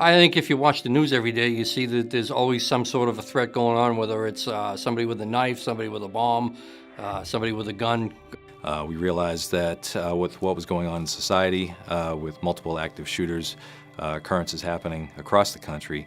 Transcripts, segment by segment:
I think if you watch the news every day, you see that there's always some sort of a threat going on, whether it's somebody with a knife, somebody with a bomb, somebody with a gun. We realized that with what was going on in society, with multiple active shooters, occurrences happening across the country,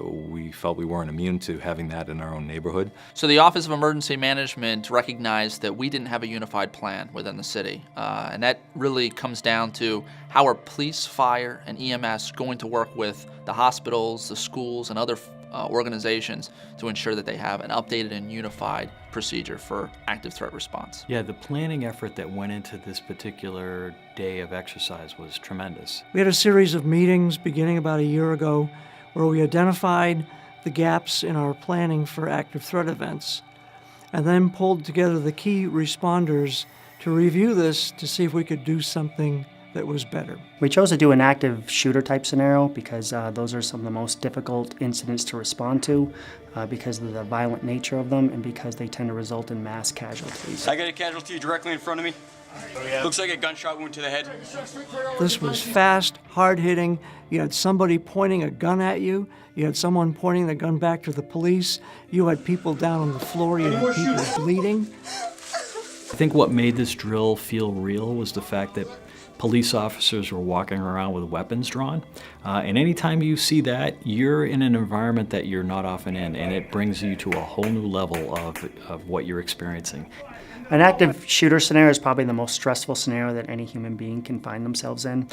we felt we weren't immune to having that in our own neighborhood. So the Office of Emergency Management recognized that we didn't have a unified plan within the city. And that really comes down to how are police, fire, and EMS going to work with the hospitals, the schools, and other organizations to ensure that they have an updated and unified procedure for active threat response. Yeah, the planning effort that went into this particular day of exercise was tremendous. We had a series of meetings beginning about a year ago where we identified the gaps in our planning for active threat events and then pulled together the key responders to review this to see if we could do something that was better. We chose to do an active shooter type scenario because those are some of the most difficult incidents to respond to because of the violent nature of them and because they tend to result in mass casualties. I got a casualty directly in front of me. Looks like a gunshot wound to the head. This was fast, hard-hitting. You had somebody pointing a gun at you. You had someone pointing the gun back to the police. You had people down on the floor. You had people bleeding. I think what made this drill feel real was the fact that police officers were walking around with weapons drawn. And anytime you see that, you're in an environment that you're not often in, and it brings you to a whole new level of what you're experiencing. An active shooter scenario is probably the most stressful scenario that any human being can find themselves in.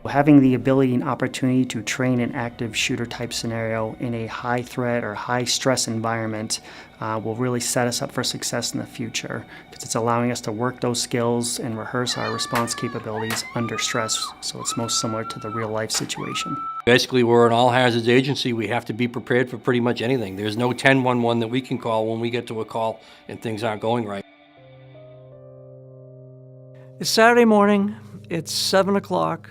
Having the ability and opportunity to train an active shooter type scenario in a high threat or high stress environment will really set us up for success in the future because it's allowing us to work those skills and rehearse our response capabilities under stress, so it's most similar to the real life situation. Basically, we're an all-hazards agency. We have to be prepared for pretty much anything. There's no 1011 that we can call when we get to a call and things aren't going right. It's Saturday morning, it's 7 o'clock,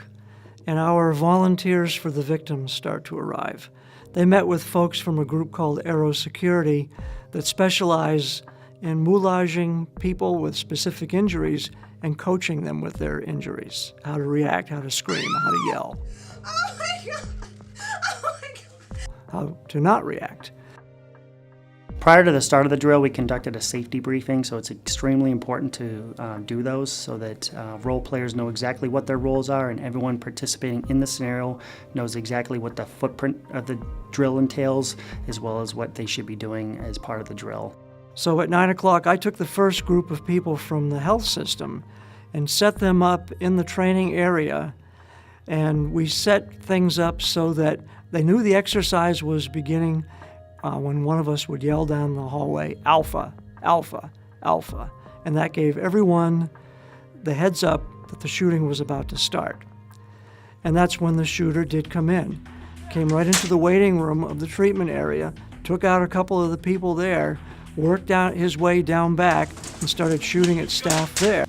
and our volunteers for the victims start to arrive. They met with folks from a group called Aero Security that specialize in moulaging people with specific injuries and coaching them with their injuries, how to react, how to scream, how to yell. Oh my God. Oh my God. How to not react. Prior to the start of the drill, we conducted a safety briefing, so it's extremely important to do those so that role players know exactly what their roles are and everyone participating in the scenario knows exactly what the footprint of the drill entails as well as what they should be doing as part of the drill. So at 9 o'clock, I took the first group of people from the health system and set them up in the training area, and we set things up so that they knew the exercise was beginning when one of us would yell down the hallway, "Alpha, Alpha, Alpha," and that gave everyone the heads up that the shooting was about to start. And that's when the shooter did come in. Came right into the waiting room of the treatment area, took out a couple of the people there, worked out his way down back, and started shooting at staff there.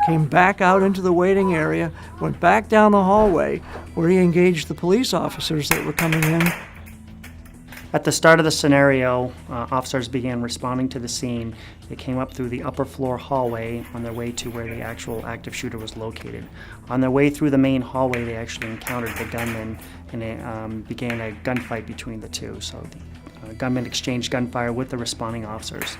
Came back out into the waiting area, went back down the hallway where he engaged the police officers that were coming in. At the start of the scenario, officers began responding to the scene. They came up through the upper floor hallway on their way to where the actual active shooter was located. On their way through the main hallway, they actually encountered the gunman and it began a gunfight between the two. So the gunman exchanged gunfire with the responding officers.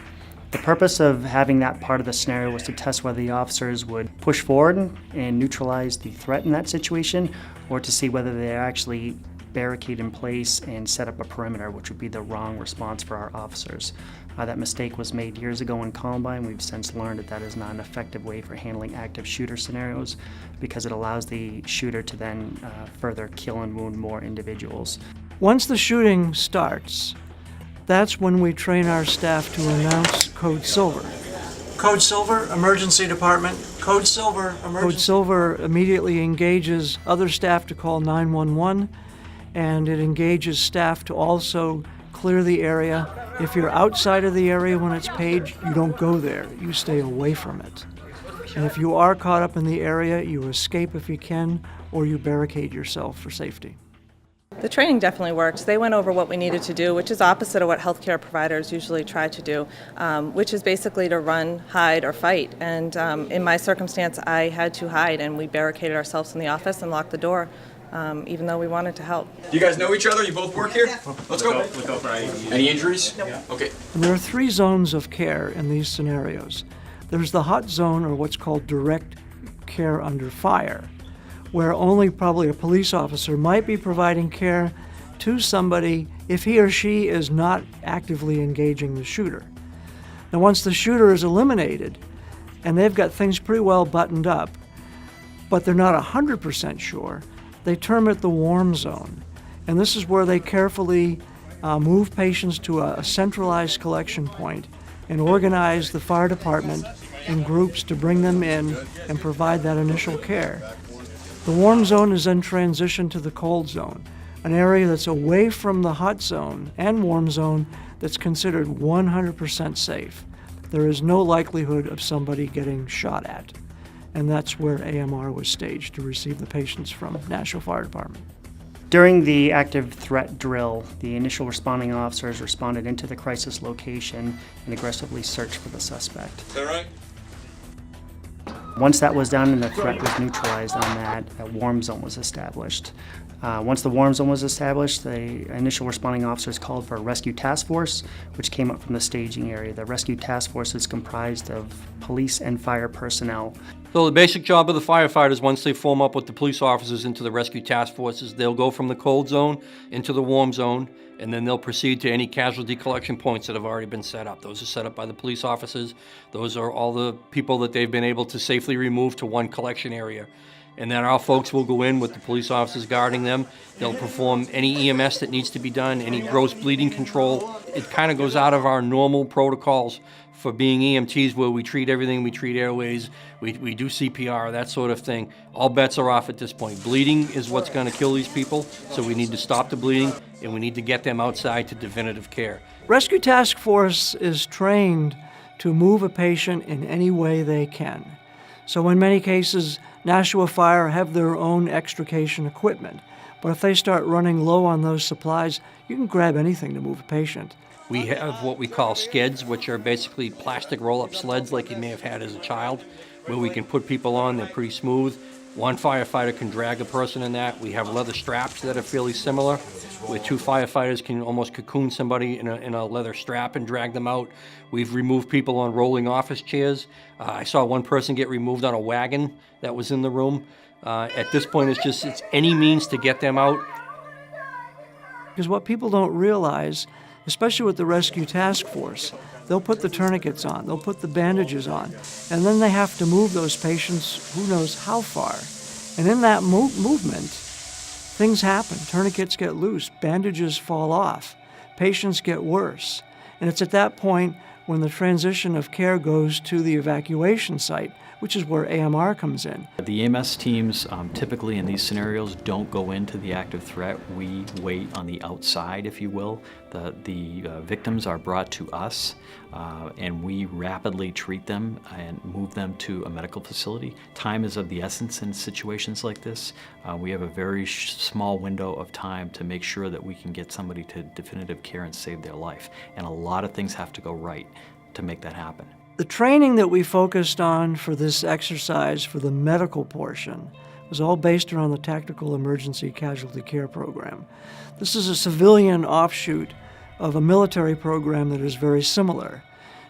The purpose of having that part of the scenario was to test whether the officers would push forward and neutralize the threat in that situation, or to see whether they actually barricade in place and set up a perimeter, which would be the wrong response for our officers. That mistake was made years ago in Columbine. We've since learned that that is not an effective way for handling active shooter scenarios because it allows the shooter to then further kill and wound more individuals. Once the shooting starts, that's when we train our staff to announce Code Silver. Code Silver, emergency department. Code Silver, emergency. Code Silver immediately engages other staff to call 911, and it engages staff to also clear the area. If you're outside of the area when it's paged, you don't go there. You stay away from it. And if you are caught up in the area, you escape if you can, or you barricade yourself for safety. The training definitely worked. They went over what we needed to do, which is opposite of what healthcare providers usually try to do, which is basically to run, hide, or fight. And in my circumstance, I had to hide, and we barricaded ourselves in the office and locked the door, even though we wanted to help. You guys know each other? You both work here? Let's go. Any injuries? No. Okay. And there are 3 zones of care in these scenarios. There's the hot zone, or what's called direct care under fire, where only probably a police officer might be providing care to somebody if he or she is not actively engaging the shooter. Now, once the shooter is eliminated and they've got things pretty well buttoned up, but they're not 100% sure, they term it the warm zone. And this is where they carefully move patients to a centralized collection point and organize the fire department in groups to bring them in and provide that initial care. The warm zone is then transitioned to the cold zone, an area that's away from the hot zone and warm zone that's considered 100% safe. There is no likelihood of somebody getting shot at. And that's where AMR was staged to receive the patients from Nashua Fire Department. During the active threat drill, the initial responding officers responded into the crisis location and aggressively searched for the suspect. Is that right? Once that was done and the threat was neutralized on that, a warm zone was established. Once the warm zone was established, the initial responding officers called for a rescue task force, which came up from the staging area. The rescue task force is comprised of police and fire personnel. So the basic job of the firefighters, once they form up with the police officers into the rescue task forces, they'll go from the cold zone into the warm zone, and then they'll proceed to any casualty collection points that have already been set up. Those are set up by the police officers. Those are all the people that they've been able to safely remove to one collection area. And then our folks will go in with the police officers guarding them. They'll perform any EMS that needs to be done, any gross bleeding control. It kind of goes out of our normal protocols for being EMTs, where we treat everything. We treat airways, we do CPR, that sort of thing. All bets are off at this point. Bleeding is what's going to kill these people, so we need to stop the bleeding, and we need to get them outside to definitive care. Rescue Task Force is trained to move a patient in any way they can. So in many cases, Nashua Fire have their own extrication equipment. But if they start running low on those supplies, you can grab anything to move a patient. We have what we call skeds, which are basically plastic roll-up sleds like you may have had as a child, where we can put people on. They're pretty smooth. One firefighter can drag a person in that. We have leather straps that are fairly similar, where 2 firefighters can almost cocoon somebody in a leather strap and drag them out. We've removed people on rolling office chairs. I saw one person get removed on a wagon that was in the room. At this point, it's any means to get them out. Because what people don't realize, especially with the Rescue Task Force, they'll put the tourniquets on, they'll put the bandages on, and then they have to move those patients who knows how far. And in that movement, things happen. Tourniquets get loose, bandages fall off, patients get worse. And it's at that point when the transition of care goes to the evacuation site, which is where AMR comes in. The EMS teams typically in these scenarios don't go into the active threat. We wait on the outside, if you will. The victims are brought to us and we rapidly treat them and move them to a medical facility. Time is of the essence in situations like this. We have a very small window of time to make sure that we can get somebody to definitive care and save their life. And a lot of things have to go right to make that happen. The training that we focused on for this exercise for the medical portion was all based around the Tactical Emergency Casualty Care Program. This is a civilian offshoot of a military program that is very similar.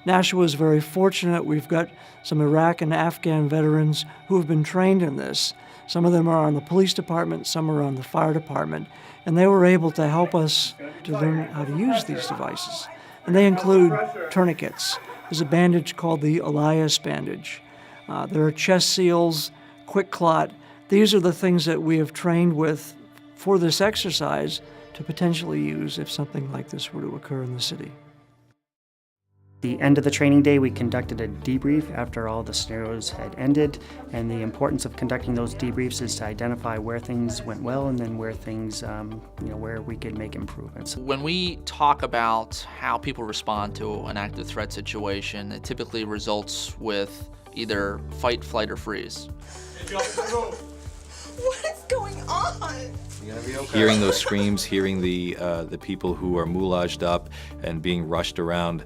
Nashua is very fortunate. We've got some Iraq and Afghan veterans who have been trained in this. Some of them are on the police department, some are on the fire department, and they were able to help us to learn how to use these devices. And they include tourniquets. There's a bandage called the Elias bandage. There are chest seals, quick clot. These are the things that we have trained with for this exercise to potentially use if something like this were to occur in the city. The end of the training day, we conducted a debrief after all the scenarios had ended, and the importance of conducting those debriefs is to identify where things went well and then where things, where we could make improvements. When we talk about how people respond to an active threat situation, it typically results with either fight, flight, or freeze. What is going on? Hearing those screams, hearing the people who are moulaged up and being rushed around,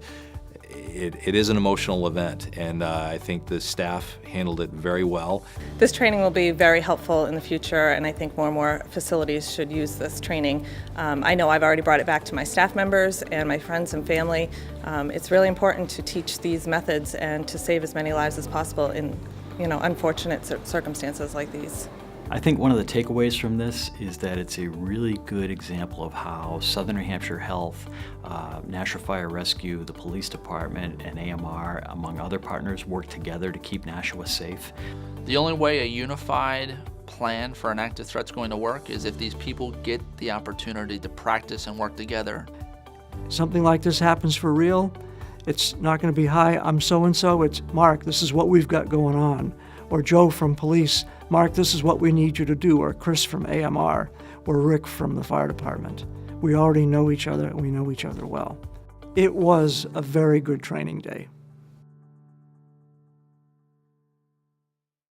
it is an emotional event, and I think the staff handled it very well. This training will be very helpful in the future, and I think more and more facilities should use this training. I know I've already brought it back to my staff members and my friends and family. It's really important to teach these methods and to save as many lives as possible in, unfortunate circumstances like these. I think one of the takeaways from this is that it's a really good example of how Southern New Hampshire Health, Nashua Fire Rescue, the Police Department, and AMR, among other partners, work together to keep Nashua safe. The only way a unified plan for an active threat is going to work is if these people get the opportunity to practice and work together. Something like this happens for real, it's not going to be, hi, I'm so-and-so, it's Mark, this is what we've got going on. Or Joe from police, Mark, this is what we need you to do. Or Chris from AMR, or Rick from the fire department. We already know each other, and we know each other well. It was a very good training day.